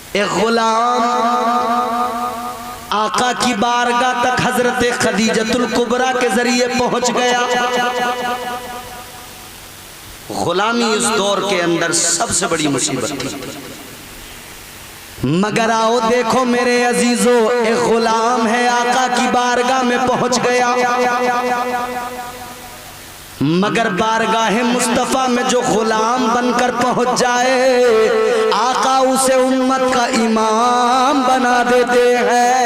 एक गुलाम आका की बारगाह तक हजरत खदीजतुल कुबरा के जरिए पहुंच गया। गुलामी उस दौर के अंदर सबसे बड़ी मुसीबत थी। मगर आओ देखो मेरे अजीजों, एक गुलाम है आका की बारगाह में पहुंच गया, मगर बारगाह मुस्तफा में जो गुलाम बनकर पहुंच जाए आका उसे उम्मत का इमाम बना देते हैं।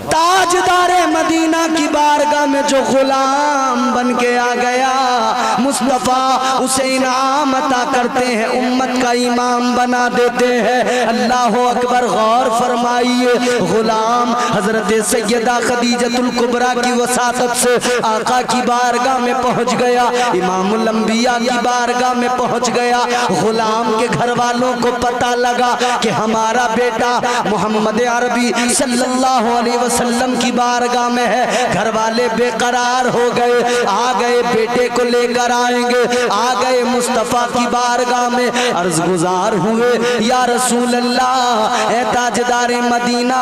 ताजदारे मदीना की बारगाह में जो गुलाम बन के आ गया मुस्तफा उसे इनाम अता करते हैं, उम्मत का इमाम बना देते हैं। अल्लाह अकबर। गौर फरमाइए, गुलाम हजरत सैयदा खदीजतुल कुबरा की वसातत से आका की बारगाह में पहुंच गया, इमामुल अंबिया की बारगाह में पहुंच गया। गुलाम के घर वालों को पता लगा कि हमारा बेटा मोहम्मद अरबी सल्लल्लाहु अलैहि वसल्लम की बारगाह में है। घर वाले बेकरार हो गए, आ गए बेटे को लेकर आएंगे, आ गए मुस्तफा की बारगाह में अर्ज गुजार हुए, या रसूल अल्लाह, ए ताजदारे मदीना,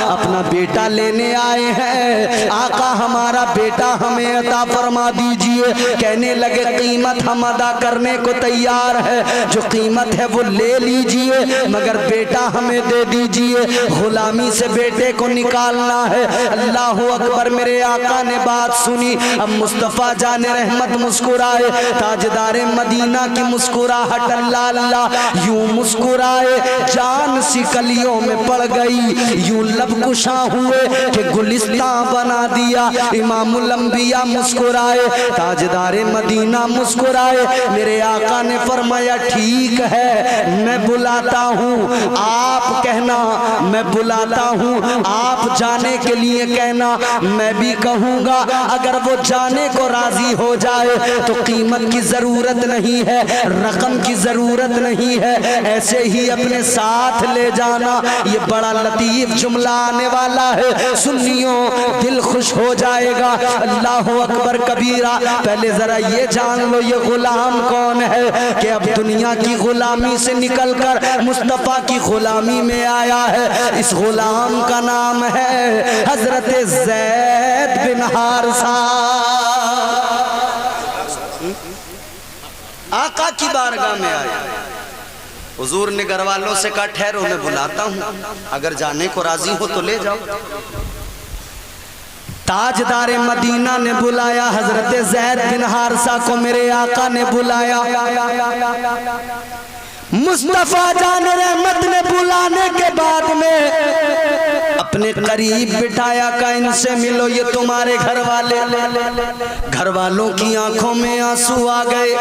अपना बेटा लेने आए हैं, आका हमारा बेटा हमें अता फरमा दीजिए। कहने लगे कीमत हम अदा करने को तैयार है, जो कीमत है वो ले लीजिए, मगर बेटा हमें दे दीजिए। गुलामी से बेटे को निकालना है। अल्लाह अकबर। मेरे आका ने बात सुनी। अब मुस्तफा जाने रहमत मुस्कुराए, ताजदारे मदीना की मुस्कुराहट अल्लाह अल्लाह यूं मुस्कुराए जान सी कलियों में पड़ गई, यूं लब कुशा हुए कि गुलिस्तां बना दिया। इमामुल अंबिया मुस्कुराए, ताजदारे मदीना मुस्कुराए। मेरे आका ने फरमाया ठीक है मैं बुलाता हूँ, आप कहना मैं बुलाता हूँ, आप जाने के लिए कहना मैं भी कहूँगा। अगर वो जाने को राजी हो जाए तो कीमत की जरूरत नहीं है, रकम की जरूरत नहीं है, ऐसे ही अपने साथ ले जाना। ये बड़ा लतीफ जुमला आने वाला है, सुन्नियों दिल खुश हो जाएगा। अल्लाह अकबर कबीरा। पहले जरा ये जान लो ये गुलाम कौन है कि अब दुनिया की गुलामी से निकलकर मुस्तफा की गुलामी में आया है। इस गुलाम का नाम है हजरत ज़ैद बिन हारिसा। आका की बारगाह में आया, हुजूर ने घर वालों से कहा ठहरो मैं बुलाता हूँ, अगर जाने को राजी हो तो ले जाओ। ताजदारे मदीना ने बुलाया, हजरत ज़ैद बिन हारिसा को मेरे आका ने बुलाया। मुस्तफा जान रहमत ने बुलाने के बाद में अपने करीब बिठाया, का इनसे मिलो, ये तुम्हारे घर वाले। घर वालों की आंखों में आंसू आ गए,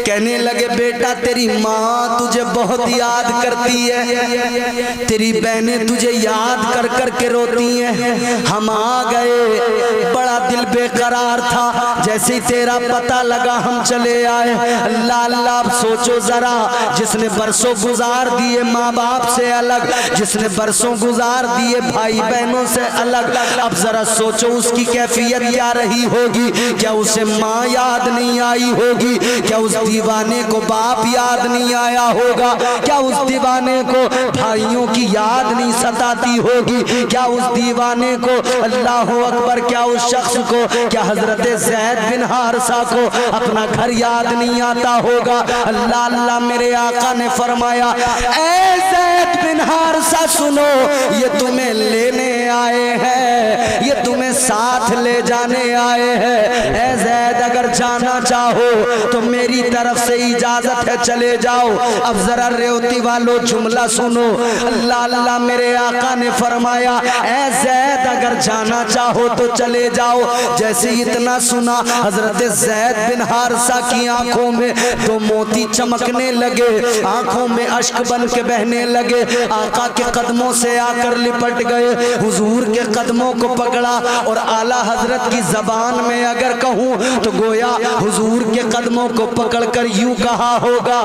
कहने लगे बेटा तेरी माँ तुझे बहुत याद करती है, तेरी बहनें तुझे याद कर कर के रोती हैं, हम आ गए, बड़ा दिल बेकरार था, जैसे ही तेरा पता लगा हम चले आए। अल्लाह अल्लाह। अब सोचो जरा, जिसने बरसों गुजार दिए माँ बाप से अलग, जिसने बरसों गुजार दिए भाई बहनों से अलग, अब जरा सोचो उसकी कैफियत क्या रही होगी। क्या उसे माँ याद नहीं आई होगी? क्या उस दीवाने को बाप याद नहीं आया होगा? क्या उस दीवाने को भाइयों की याद नहीं सताती होगी? क्या उस दीवाने को, अल्लाह अकबर, क्या उस शख्स को, क्या हजरत ज़ैद बिन हारिसा को अपना घर याद नहीं आता होगा? अल्लाह अल्लाह। मेरे आका ने फरमाया ऐ ज़ैद बिन हारिसा सुनो, ये तुम्हें लेने आए हैं, ये तुम्हें साथ ले जाने आए हैं। ऐ ज़ैद अगर जाना चाहो तो मेरी तरफ से इजाजत है, चले जाओ। अब जरा रेवती वालों जुमला सुनो। अल्लाह अल्लाह। मेरे आका ने फरमाया ऐ ज़ैद अगर जाना चाहो तो चले जाओ। जैसे इतना सुना हजरत ज़ैद बिन हारिसा की आंखों में दो मोती चमकने लगे, आंखों में अश्क बन के बहने लगे। आका के कदमों से आकर लिपट गए, हुजूर के कदमों को पकड़ा, और आला हजरत की जबान में अगर कहूँ तो गोया हुजूर के कदमों को पकड़कर यूं कहा होगा,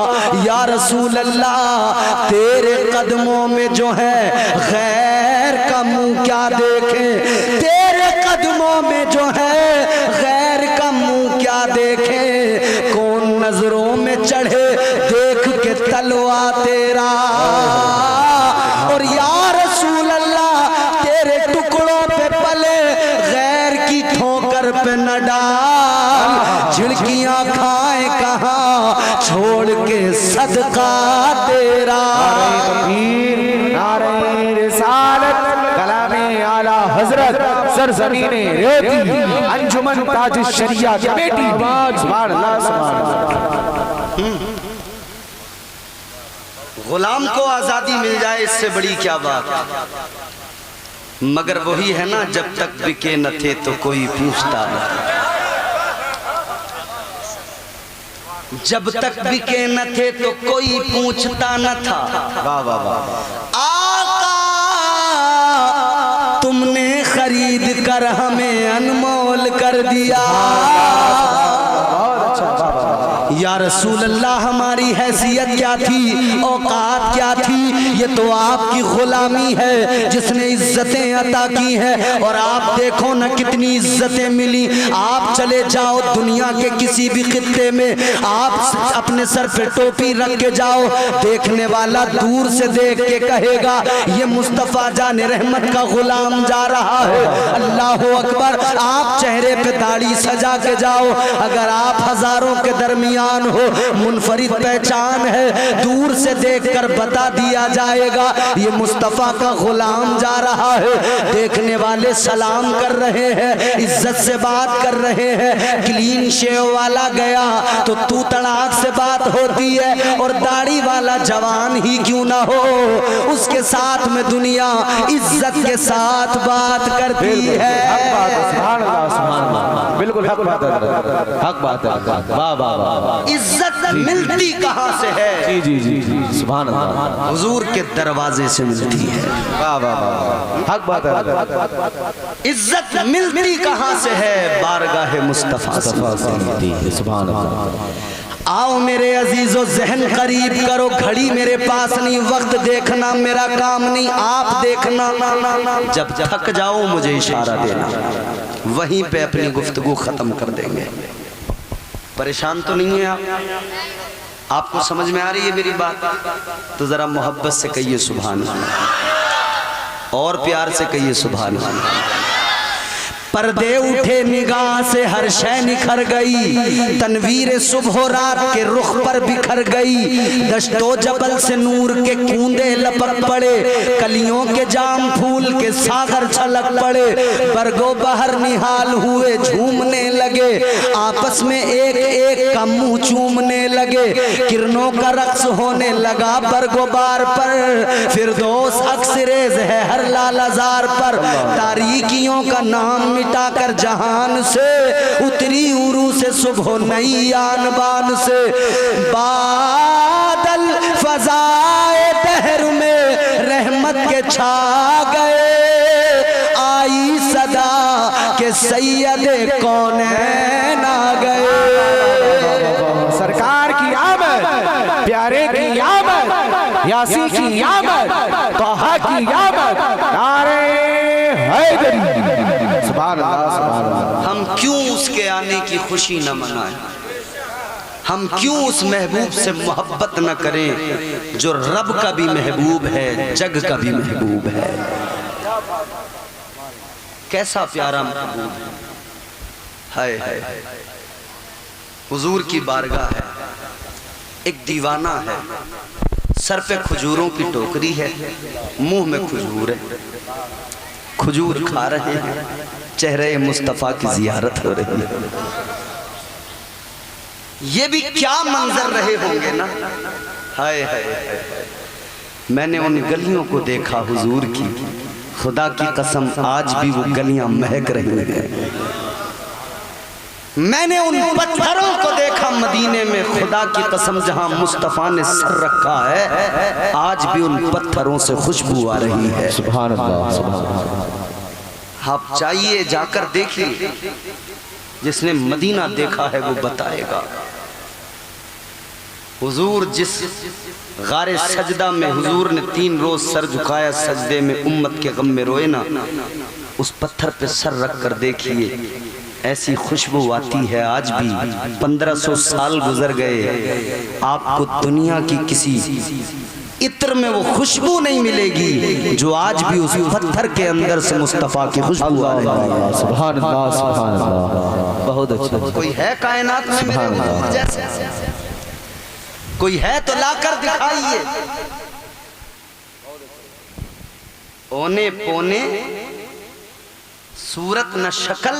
या रसूल अल्लाह तेरे कदमों में जो है गैर का मुंह क्या देखे, तेरे कदमों में जो है गैर का मुंह क्या देखे, कौन नजरों में चढ़े देख के तलवा तेरा। और या रसूल अल्लाह तेरे टुकड़ों पे पले गैर की ठोकर पे न डाल, झिड़कियां खाए कहाँ छोड़ के सदका तेरा। नारे रिसालत कलामे आला हजरत सरजमीने रेती अंजुमन ताज शरिया कमेटी। सुभान अल्लाह सुभान अल्लाह। गुलाम को आजादी मिल जाए इससे बड़ी क्या बात, मगर वही है ना, जब तक बिके न थे तो कोई पूछता न, जब तक बिके न थे तो कोई पूछता न था। वाह वाह वाह। आका तुमने खरीद कर हमें अनमोल कर दिया। या रसूल अल्लाह हमारी हैसियत क्या थी, औकात क्या थी, ये तो आपकी गुलामी है जिसने इज्जतें अता की है। और आप देखो ना कितनी इज्जतें मिली। आप चले जाओ दुनिया के किसी भी खित्ते में, आप अपने सर पे टोपी रख के जाओ, देखने वाला दूर से देख के कहेगा ये मुस्तफ़ा जान रहमत का गुलाम जा रहा है। अल्लाह अकबर। आप चेहरे पे दाढ़ी सजा के जाओ, अगर आप हजारों के दरमियान हो, मुनफरिद पहचान है, दूर से देखकर बता दिया जाएगा ये मुस्तफ़ा का गुलाम जा रहा है। देखने वाले सलाम कर रहे हैं, इज्जत से बात कर रहे हैं। क्लीन शेव वाला गया तो तू तड़ाक से बात होती है, और दाढ़ी वाला जवान ही क्यों ना हो, उसके साथ में दुनिया इज्जत के साथ बात करती है। बिल्कुल हक बात है, हक बात है। वाह वाह वाह। इज्जत मिलती कहाँ से है? जी जी जी जी सुभान अल्लाह। हुजूर के दरवाजे से मिलती है। वाह वाह वाह। हक बात है। इज्जत मिलती कहाँ से है? बारगाह मुस्तफा से मिलती है। सुभान अल्लाह। आओ मेरे अजीजों जहन करीब करो, घड़ी मेरे पास नहीं, वक्त देखना मेरा काम नहीं, आप देखना। जब थक जाओ मुझे इशारा देना, वहीं पे अपनी गुफ्तगू खत्म कर देंगे। परेशान तो नहीं है आप? आपको समझ में आ रही है मेरी बात? तो जरा मोहब्बत से कहिए सुभान अल्लाह, और प्यार से कहिए सुभान अल्लाह। पर्दे उठे निगाह से हर शय निखर गई, तनवीर सुबह रात के रुख पर बिखर गई। दश्तो जबल से नूर के कूंदे लपक पड़े, कलियों के जाम फूल के सागर छलक पड़े। बरगो बहर निहाल हुए झूमने लगे, आपस में एक एक का मुंह चूमने लगे। किरणों का रक्स होने लगा बरगो बार पर, फिरदौस अक्सरेज है हर लालजार पर। तारीकियों का नाम मिटाकर जहान से उतरी उरू से सुबह नई आन बान से। बादल फजाए दहर में रहमत के छा गए, आई सदा के सैयदे कौनैन आ गए। सरकार की आमद, प्यारे की आमद, यासी की आमद, तोहा की आमद, नारे हैदरी। हम क्यों उसके आने की खुशी न मनाएं? हम क्यों उस महबूब से मोहब्बत न करें जो रब का भी महबूब है, जग का भी महबूब है? कैसा प्यारा महबूब है, हाय हाय। हुजूर की बारगाह है, एक दीवाना है, सर पे खजूरों की टोकरी है, मुंह में खजूर है, खजूर खा रहे हैं, चेहरे मुस्तफ़ा की जियारत हो रही है। ये भी क्या मंजर रहे होंगे ना, हाय हाय। मैंने उन गलियों को देखा हुजूर की, खुदा की कसम आज भी वो गलियां महक रही हैं। मैंने उन पत्थरों को देखा मदीने में, खुदा की कसम जहां मुस्तफ़ा ने सर रखा है आज भी उन पत्थरों से खुशबू आ रही है। सुभान अल्लाह, सुभान अल्लाह। आप चाहिए जाकर देखिए, जिसने मदीना देखा है वो बताएगा। हुजूर जिस गारे सजदा में हुजूर ने 3 रोज सर झुकाया, सजदे में उम्मत के गम में रोए ना, उस पत्थर पे सर रख कर देखिए, ऐसी खुशबू आती है आज भी। 1500 साल गुजर गए, आपको दुनिया की किसी इत्र में वो खुशबू नहीं मिलेगी जो आज भी उस पत्थर के अंदर से मुस्तफा की खुशबू आ रही है। सुभान अल्लाह, सुभान अल्लाह। बहुत अच्छा। कोई है कायनात में मेरे हुजूर जैसे? कोई है तो लाकर दिखाइए। ओने पोने सूरत न शक्ल,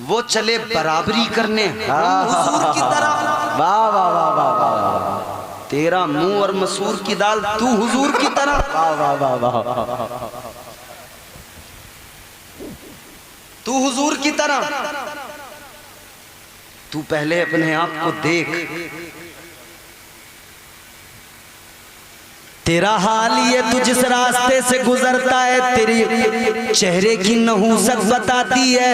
वो चले बराबरी करने हुजूर की तरह। वाह वाह वाह वाह। तेरा मुंह और मसूर की दाल, तू हुजूर की तरह। वाह वाह वाह वाह। तू हुजूर की तरह। तू पहले अपने आप को देख। तेरा हाल ये तू जिस रास्ते से गुजरता है, तेरी चेहरे की नहूसत बताती है।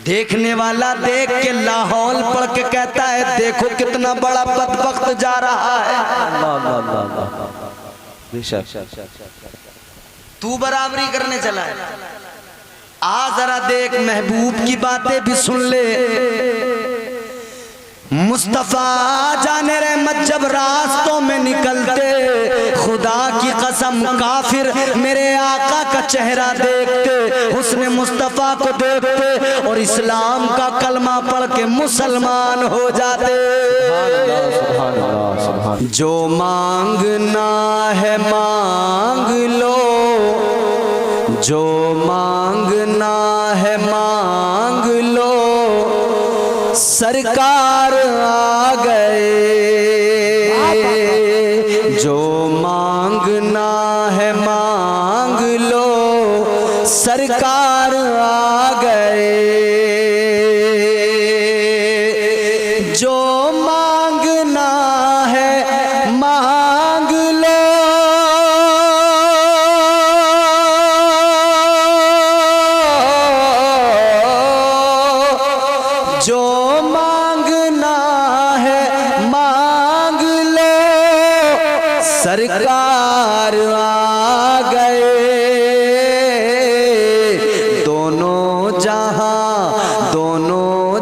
देखने वाला देख के लाहौल पढ़ के कहता है देखो कितना बड़ा बदबख्त जा रहा है। तू बराबरी करने चला है। आ जरा देख, महबूब की बातें भी सुन ले। मुस्तफा जाने रहमत जब रास्तों में निकलते, खुदा की कसम काफिर मेरे आका का चेहरा देखते, हुस्न मुस्तफा को देखते और इस्लाम का कलमा पढ़ के मुसलमान हो जाते। जो मांगना है मांग लो, जो मांगना है मांग लो, सरकार आ गए। जो मांगना है मांग लो, सरकार आ गए। जो मांगना है मांग लो, जो मांगना है मांग लो, सरकार आ गए। दोनों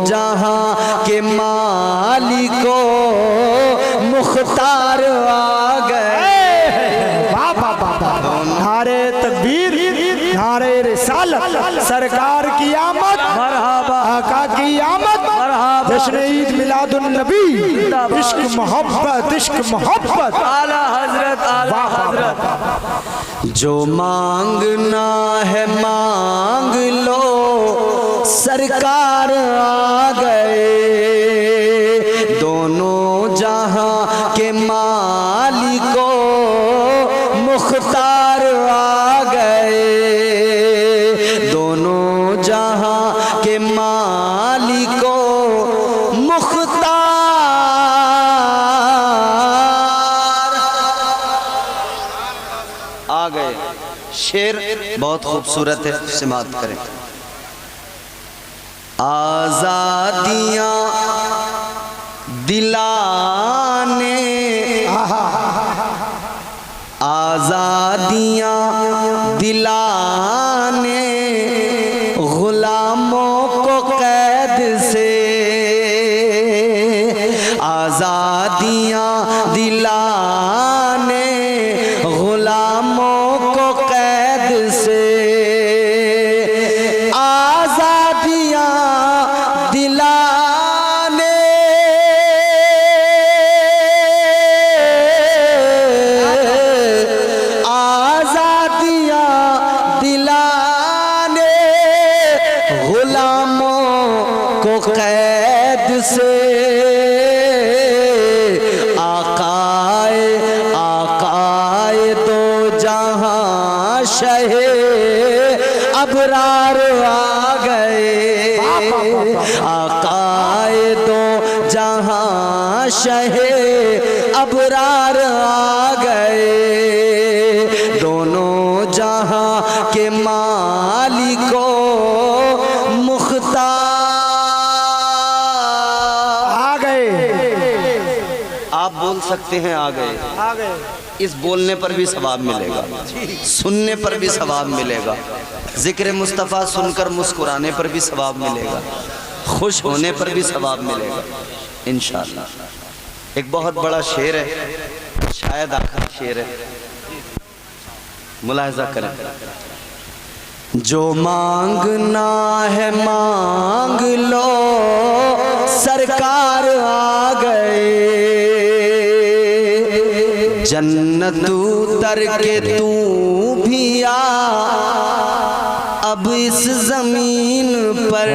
जहां के मालिको मुख्तार आ गए। वाह वाह वाह। नारे तकबीर, नारे रिसालत, सरकार की आमद, मरहबा आका की आमद, मरहबा जश्न ईद मिलादुन नबी, इश्क मोहब्बत, इश्क मोहब्बत, आला हजरत, आला हजरत। जो मांगना है मांग लो, सरकार आ गए। दोनों जहां के मालिको मुख्तार आ गए। दोनों जहां के मालिको मुख्तार आ गए। शेर बहुत खूबसूरत है, समाअत करें। आजादियां दिलाने, आजादियां दिलाने गुलामों को कैद से, आजादियां दिलाने गुलामों को कैद से, आजादियां दिलाने, आजादियां दिलाने गुलामों को कैद से। आकाए आकाए दो जहां शहे अबरार आ गए। आकाए दो जहां शहे अबरार आ गए। दोनों जहां के मालिको मुख्तार आ गए। आप बोल सकते हैं आ गए। आ गए। इस बोलने पर भी सवाब मिलेगा, सुनने पर भी सवाब मिलेगा, जिक्र मुस्तफ़ा सुनकर मुस्कुराने पर भी सवाब मिलेगा, खुश होने पर भी सवाब मिलेगा इंशाअल्लाह। एक बहुत बड़ा शेर है, शायद आखिरी शेर है, मुलाहिजा करें। जो मांगना है मांग लो, सरकार आ गए, जन्नत उतर के तू भी आ, अब इस जमीन पर।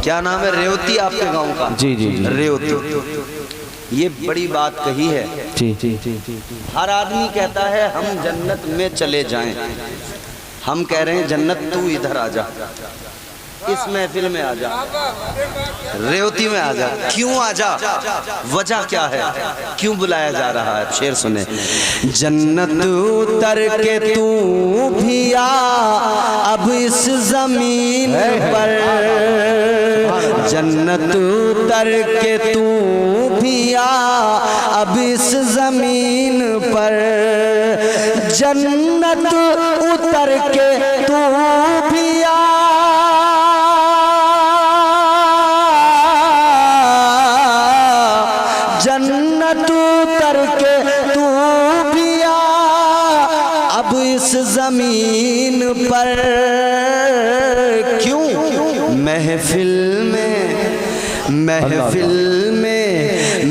क्या नाम है? रेवती आपके गांव का? जी जी जी, रेवती। ये बड़ी बात कही है। जी जी जी जी। हर आदमी कहता है हम जन्नत में चले जाएं, हम कह रहे हैं जन्नत तू इधर आ जा, इस महफिल में आ जा, रेवती में आ जा। क्यों आ जा? वजह क्या है, क्यों बुलाया जा रहा है? शेर सुने। जन्नत उतर के तू भी आ, अब इस जमीन पर, जन्नत उतर के तू भी आ, अब इस जमीन पर, जन्नत उतर के तू भी आ, जन्नत उतर के तू भी आ, अब इस जमीन पर। क्यों? महफिल में, महफिल में,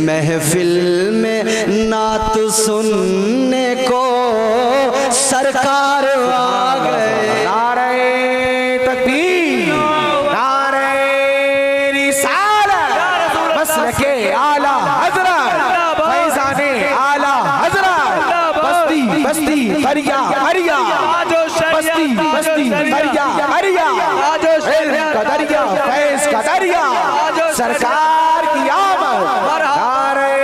महफिल में नात सुनने को सरकार आ गए। नारे तकबीर, नारे रिसालत, मसलके आला हजरत, फैज़ाने आला हजरत, बस्ती बस्ती हरिया हरिया, बस्ती बस्ती हरिया हरिया, इल्म का दरिया, फैज़ का दरिया, सरकार की आमद, नारे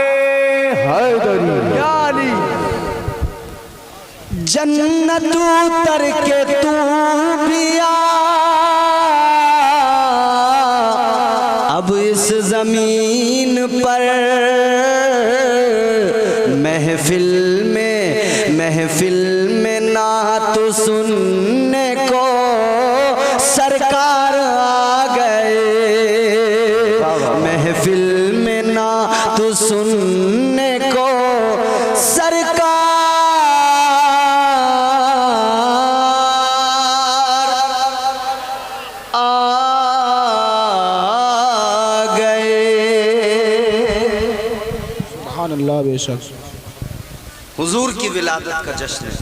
हैदरी। जन्नत उतर के तू भी आ, अब इस जमीन पर, महफिल में, महफिल में नात सुनने को सरकार आ गए, महफिल में नात सुनने को सरकार बेशक। हुजूर की विलादत का जश्न है,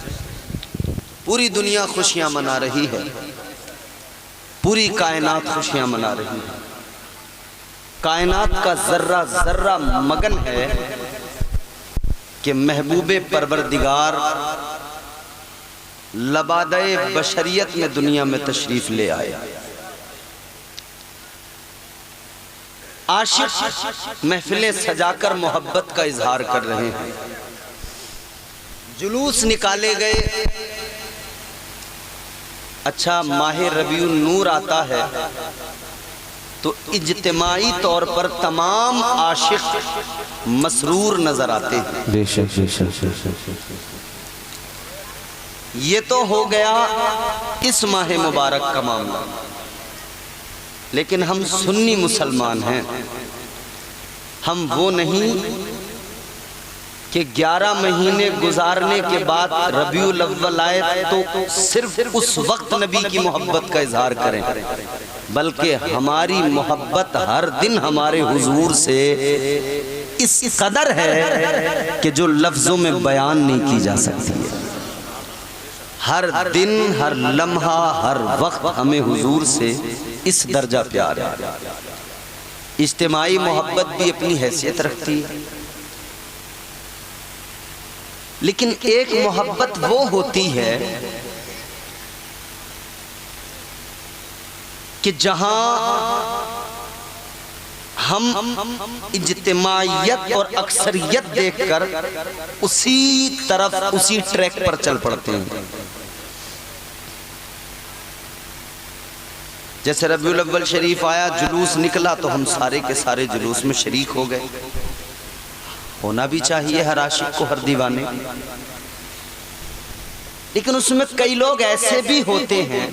पूरी दुनिया खुशियां मना रही है, पूरी कायनात खुशियां मना रही है। कायनात का जर्रा जर्रा मगन है कि महबूबे परवरदिगार लबादे बशरियत में दुनिया में तशरीफ ले आए। आशिक महफिलें सजाकर मोहब्बत का इजहार कर रहे हैं, जुलूस निकाले गए। अच्छा, माह रबीउन नूर आता है तो इज्तिमाई तौर पर तमाम आशिक मसरूर नजर आते हैं। ये तो हो गया इस माह मुबारक का मामला, लेकिन हम सुन्नी मुसलमान हैं। हम वो नहीं कि 11 महीने गुजारने के बाद रबीउल अव्वल आए तो सिर्फ उस वक्त नबी की मोहब्बत का इजहार करें, बल्कि हमारी मोहब्बत हर दिन हमारे हुजूर से इस कदर है कि जो लफ्जों में बयान नहीं की जा सकती है। हर दिन, हर लम्हा, हर वक्त हमें हुजूर से इस दर्जा प्यार है। इज्तिमाई मोहब्बत भी अपनी हैसियत रखती है, लेकिन एक मोहब्बत वो होती है कि जहां हम इज्तिमाइयत और अक्सरियत देखकर उसी तरफ, उसी ट्रैक पर चल पड़ते हैं। जैसे रबीउल अव्वल शरीफ आया, जुलूस निकला तो हम सारे के सारे जुलूस में शरीक हो गए। होना भी चाहिए हर आशिक को, हर दीवाने। लेकिन उसमें कई लोग ऐसे भी होते हैं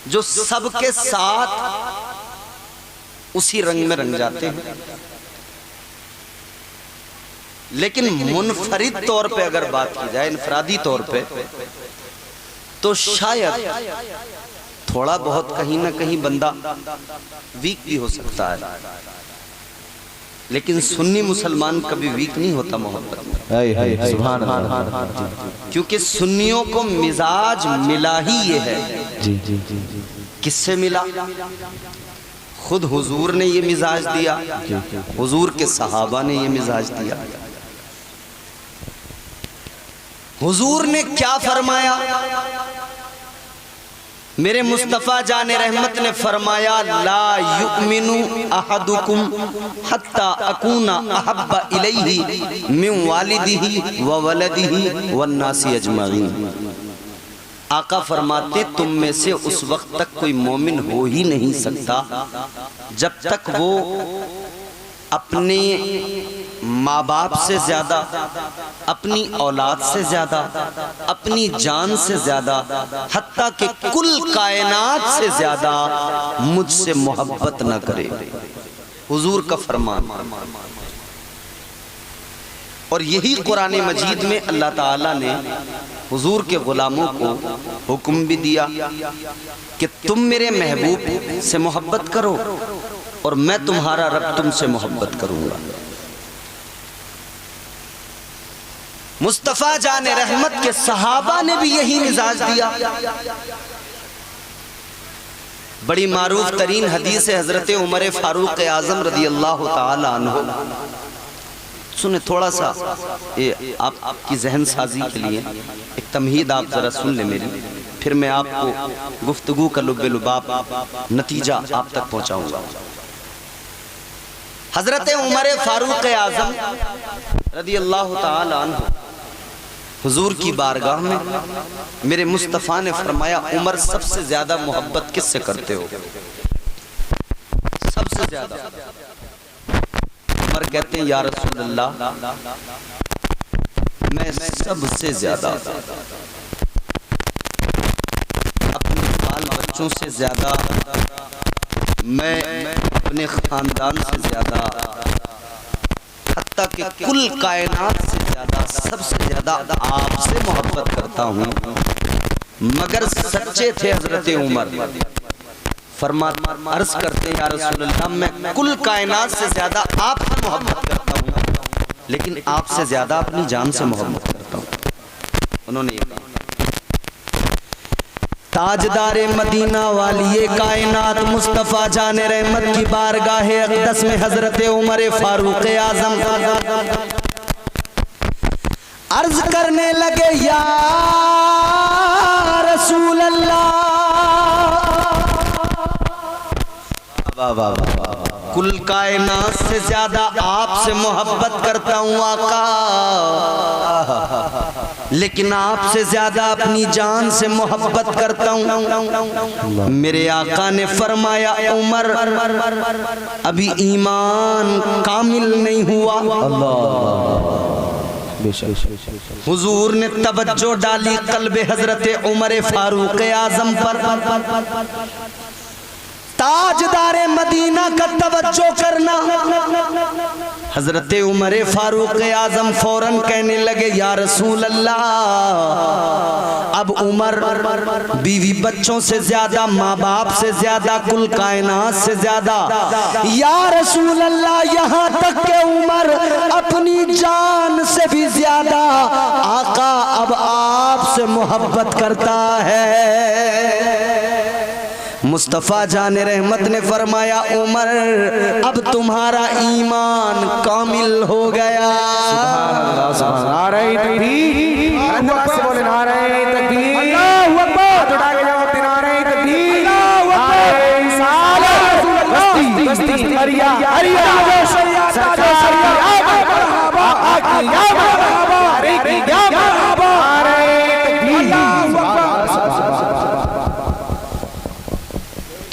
जो सबके साथ उसी रंग में रंग जाते हैं, लेकिन मुनफरिद तौर पे अगर बात की जाए, इनफरादी तौर पे, तो शायद थोड़ा बहुत कहीं ना कहीं बंदा वीक भी हो सकता है। लेकिन सुन्नी मुसलमान कभी वीक नहीं होता मोहब्बत में, सुभान अल्लाह। क्योंकि सुन्नियों को मिजाज मिला ही ये है। किससे मिला? खुद हुजूर ने ये मिजाज दिया, हुजूर के सहाबा ने ये मिजाज दिया। हुजूर ने क्या फरमाया? मेरे मुस्तफ़ा जाने रहमत ने फरमाया, ला युमिनु अहदुकुम हत्ता अकूना अहब्बा इलैहि मिन वालिदिही व वलदिही वन्नासी अजमईन। आका फरमाते, तुम में से उस वक्त तक कोई मोमिन हो ही नहीं सकता जब तक वो अपने माँ बाप से ज्यादा, अपनी औलाद से ज्यादा, अपनी जान से ज्यादा, हत्ता कि कुल कायनात से ज्यादा मुझसे मोहब्बत न करे। हुजूर का फरमान। और यही कुरान मजीद में अल्लाह ताला ने हुजूर के गुलामों को हुक्म भी दिया कि तुम मेरे महबूब से मोहब्बत करो और मैं तुम्हारा रब तुमसे मोहब्बत करूंगा। मुस्तफ़ा जाने रहमत के सहाबा ने भी यही मिजाज दिया। बड़ी मारूफ तरीन हदीस है हजरत उमर फारूक आजम रदी अल्लाह ताला अन्हु। सुने थोड़ा सा, ये आपकी जहन साजी के लिए एक तमहीद आप जरा सुन ले मेरी, फिर मैं आपको गुफ्तगू का लुब्बे लुबाब नतीजा आप तक पहुंचाऊंगा। हजरत उमर फारूक आजम रदी अल्लाह ताला अन्हु हुजूर की बारगाह में मेरे मुस्तफ़ा ने फरमाया, उमर सबसे ज्यादा मोहब्बत किससे करते हो? सबसे ज्यादा। उमर कहते हैं, या रसूल अल्लाह, मैं सबसे ज्यादा अपने बाल बच्चों से ज्यादा, मैं अपने खानदान से ज्यादा, हत्ता कि कुल कायनात से ज्यादा, सबसे ज्यादा आपसे मोहब्बत करता हूँ। मगर सच्चे थे हजरत उमर। अर्ज करते हैं, या रसूल अल्लाह, मैं कुल कायनात से ज्यादा आपसे मोहब्बत करता हूँ, लेकिन आपसे ज्यादा अपनी जान से मोहब्बत करता हूँ। उन्होंने ये कहा। ताजदारे मदीना वाली ये कायनात मुस्तफ़ा जाने रहमत की बारगाह अक़दस में हजरत उमर फारूक आज़म अर्ज करने लगे, या रसूल अल्लाह, कुल कायनात से ज्यादा आपसे मोहब्बत करता हूँ आका, लेकिन आपसे ज्यादा अपनी जान से मोहब्बत करता हूँ। मेरे आका ने फरमाया, उमर अभी ईमान कामिल नहीं हुआ। हुजूर ने तवज्जो डाली कल्बे हजरत उमर फारूक आजम पर। ताजदारे मदीना का तवज्जो करना। हजरत उमर फारूक आजम फौरन कहने लगे, या रसूल अल्लाह, अब उमर बीवी बच्चों से ज्यादा, माँ बाप से ज्यादा, कुल कायनात से ज्यादा, या रसूल अल्लाह, यहाँ तक के उमर अपनी जान से भी ज्यादा आका अब आपसे मोहब्बत करता है। मुस्तफ़ा जाने रहमत ने फरमाया, उमर अब तुम्हारा ईमान कामिल हो गया।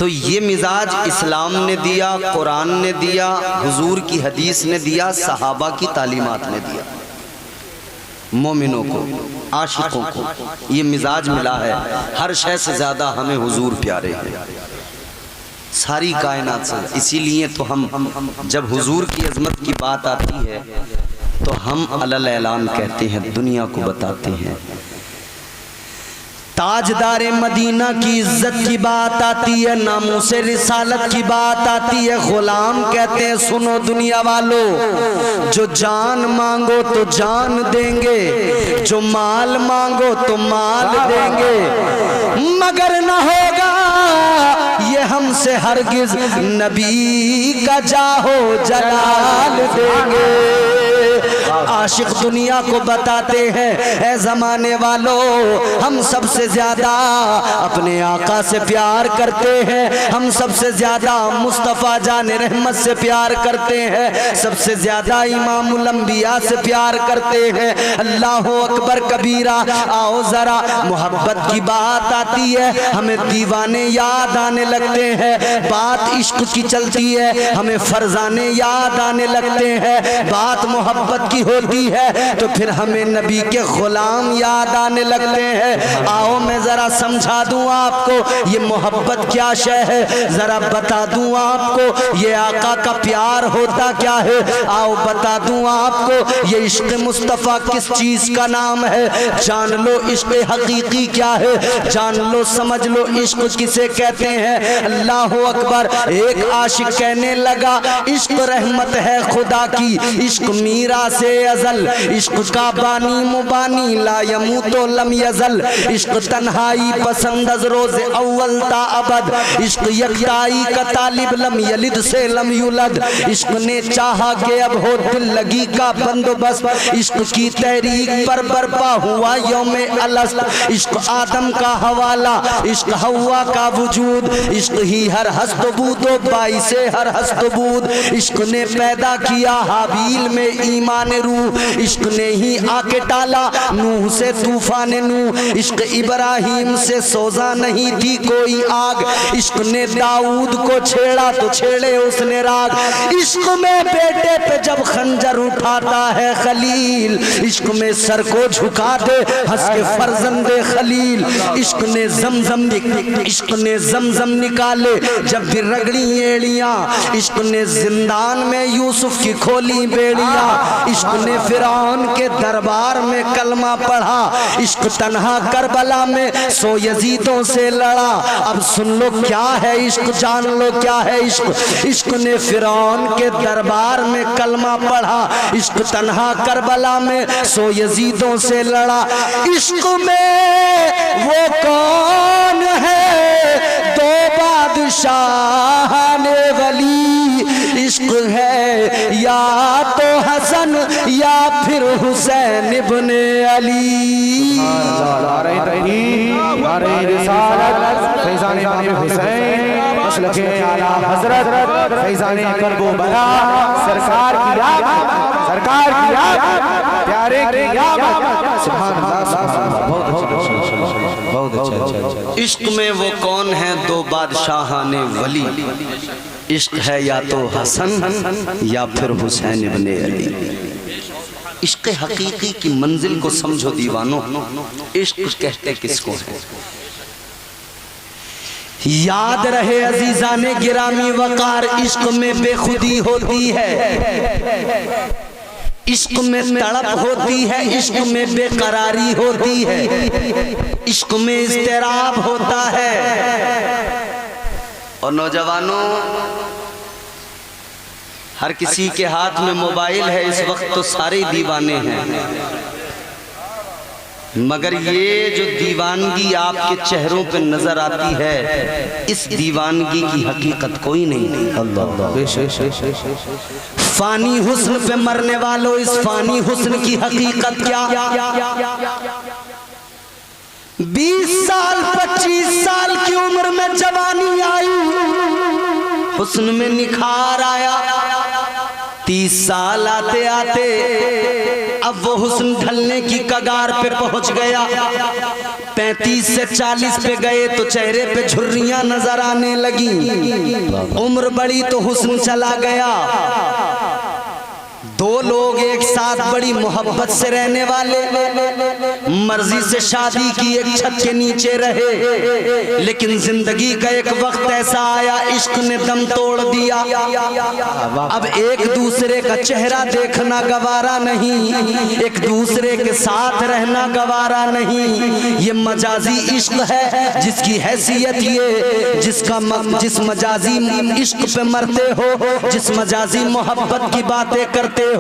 तो ये मिजाज इस्लाम ने दिया, कुरान ने दिया, हुजूर की हदीस ने दिया, सहाबा की तालीमात ने दिया। मोमिनों को, आशिकों को ये मिजाज मिला है। हर शय से ज़्यादा हमें हुजूर प्यारे हैं सारी कायनात से। इसीलिए तो हम जब हुजूर की अजमत की बात आती है तो हम अलल ऐलान कहते हैं, दुनिया को बताते हैं। ताजदारे मदीना की इज्जत की बात आती है, नामूसे रिसालत की बात आती है। गुलाम कहते हैं सुनो दुनिया वालों, जो जान मांगो तो जान देंगे, जो माल मांगो तो माल देंगे, मगर न होगा ये हमसे हरगिज नबी का जाहो जलाल देंगे। आशिक दुनिया को बताते हैं, ऐ जमाने वालों हम सबसे ज्यादा अपने आका से प्यार करते हैं, हम सबसे ज्यादा मुस्तफ़ा जाने रहमत से प्यार करते हैं, सबसे ज्यादा इमामुल अंबिया से प्यार करते हैं। अल्लाह अकबर कबीरा। आओ जरा मोहब्बत की बात आती है, हमें दीवाने याद आने लगते हैं। बात इश्क की चलती है, हमें फरजाने याद आने लगते हैं। बात मोहब्बत की होती है तो फिर हमें नबी के गुलाम याद आने लगते हैं। आओ मैं जरा समझा दूं आपको ये मोहब्बत क्या शय है, जरा बता दूं आपको ये आका का प्यार होता क्या है। आओ बता दूं आपको ये इश्क मुस्तफ़ा किस चीज का नाम है। जान लो इश्क हकीकी क्या है, जान लो समझ लो इश्क किसे कहते हैं। अल्लाह अकबर। एक आशिक कहने लगा इश्क रहमत है खुदा की, इश्क मीरा से अजल, इश्क का बानी मुबानी ला यमूतो लम यजल, इश्क तन्हाई पसंद रोज अव्वल ता अबद, इश्क यकताई का तालिब लम यलिद से लम युलद, इश्क ने चाहा कि अब हो दिल लगी का बंदोबस्त, इश्क की तहरीक पर बर्पा हुआ यौमे अलस्त, इश्क आदम का हवाला, इश्क हवा का वजूद, इश्क ही हर हस्तबूदो बाई से हर हस्तबूद, इश्क ने पैदा किया हाबील में ईमान रूह, इश्क ने ही आके टाला नूह से तूफान नूह, इश्क इब्राहिम से सोजा नहीं थी कोई आग, इश्क ने दाऊद को छेड़ा तो छेड़े उसने राग, इश्क में बेटे पे जब खंजर उठाता है खलील, इश्क में सर को झुका दे हंस के फर्जंदे खलील, इश्क ने जमजम निकाले जब भी रगड़ी एड़ियां, इश्क ने जिंदान में यूसुफ की खोली बेड़ियां, इश्क ने फिरौन के दरबार में कलमा पढ़ा, इश्क तन्हा करबला में सो यजीदों से लड़ा। अब सुन लो क्या है इश्क, जान लो क्या है इश्क। इश्क ने फिरौन के दरबार में कलमा पढ़ा, इश्क तन्हा करबला में सो यजीदों से लड़ा। इश्क में वो कौन है दो बादशाह ने वली, इश्क है या तो हसन या फिर हुसैन इब्ने अली। इश्क में वो कौन है दो बादशाहाने वली, इश्क है या तो हसन या फिर हुसैन इब्ने अली। इश्क हकीकी की मंजिल को समझो दीवानों, इश्क कहते किसको है। याद रहे अजीजाने गिरामी वकार, इश्क में बेखुदी होती है, इश्क में तड़प होती है, इश्क में बेकरारी होती है, इश्क में इस्तेराब होता है। और नौजवानों हर किसी के हाथ में मोबाइल है इस वक्त तो सारे दीवाने हैं, मगर ये जो दीवानगी आपके चेहरों पे नजर आती है इस दीवानगी की हकीकत कोई नहीं। फानी हुस्न पे मरने वालों, इस फानी हुस्न की हकीकत क्या। 20 साल 25 साल की उम्र में जवानी आई, हुस्न में निखार आया, 30 साल आते आते अब वो हुस्न ढलने की कगार पे पहुंच गया। 35 से 40 पे गए तो चेहरे पे झुर्रियां नजर आने लगी। उम्र बढ़ी तो हुस्न चला गया। दो लोग एक साथ बड़ी मोहब्बत से रहने वाले, मर्जी से शादी की, एक छत के नीचे रहे, लेकिन जिंदगी का एक वक्त ऐसा आया इश्क ने दम तोड़ दिया। अब एक दूसरे का चेहरा देखना गवारा नहीं, एक दूसरे के साथ रहना गवारा नहीं। ये मजाजी इश्क है जिसकी हैसियत ये, जिस मजाजी इश्क पे मरते हो, जिस मजाजी मोहब्बत की बातें करते हो,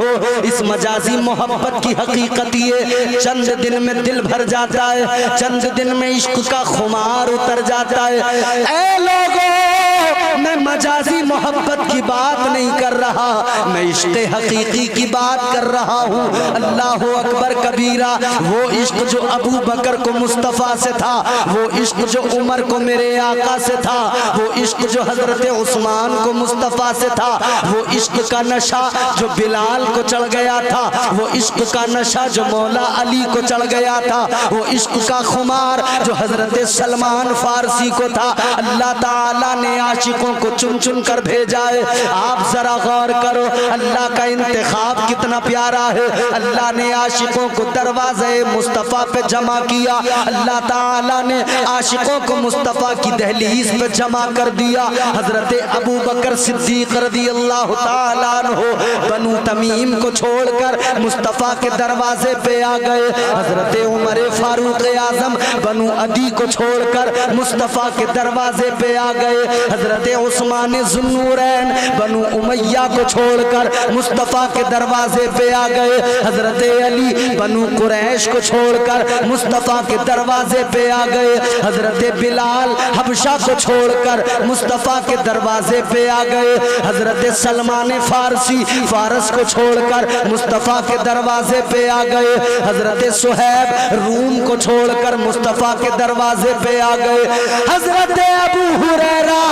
इस मजाजी मोहब्बत की हकीकत ये चंद दिन में दिल भर जाता है, चंद दिन में इश्क का खुमार उतर जाता है। ऐ लोगों, मैं मजाजी मोहब्बत की बात नहीं कर रहा, मैं इश्क हकीकी की बात कर रहा हूँ। अल्लाह अकबर कबीरा। वो इश्क जो अबू बकर को मुस्तफ़ा से था, वो इश्क जो उमर को मेरे आका से था, वो इश्क जो हजरत उस्मान को मुस्तफ़ा से था, वो इश्क का नशा जो बिलाल को चढ़ गया था, वो इश्क का नशा जो मौला अली को चढ़ गया था, वो इश्क का खुमार जो हजरत सलमान फारसी को था। अल्लाह ताला ने आशिकों को चुन चुन कर भेजा है। आप जरा गौर करो, अल्लाह का इंतखाब कितना प्यारा है। अल्लाह ने आशिकों को दरवाजे मुस्तफ़ा पे जमा किया, अल्लाह ताला ने आशिकों को मुस्तफ़ा की दहलीज पे जमा कर दिया। हजरत अबू बकर सिद्दीक रज़ी अल्लाह ताला अन्हु बनु तमीम को छोड़कर मुस्तफ़ा के दरवाजे पे आ गए। हजरत उमर फारूक आजम बनु अदी को छोड़कर मुस्तफ़ा के दरवाजे पे आ गए। हजरत उस्मान ज़ुन्नूरैन बनु उमैया को छोड़कर मुस्तफ़ा के दरवाजे पे आ गए। हजरत अली बनु कुरैश को छोड़कर मुस्तफ़ा के दरवाजे पे आ गए। हजरत बिलाल हबशा को छोड़कर मुस्तफ़ा के दरवाजे पे आ गए। हजरत सलमान फारसी फारस को छोड़कर मुस्तफ़ा के दरवाजे पे आ गए। हजरत सुहैब रूम को छोड़कर मुस्तफ़ा के दरवाजे पे आ गए। हजरत अबू हुरैरा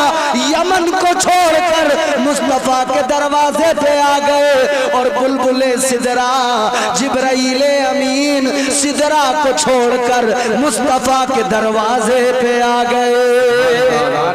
यमन को छोड़कर मुस्तफ़ा के दरवाजे पे आ गए। और बुलबुले सिदरा जिब्राइल अमीन सिदरा को छोड़कर मुस्तफ़ा के दरवाजे पे आ गए।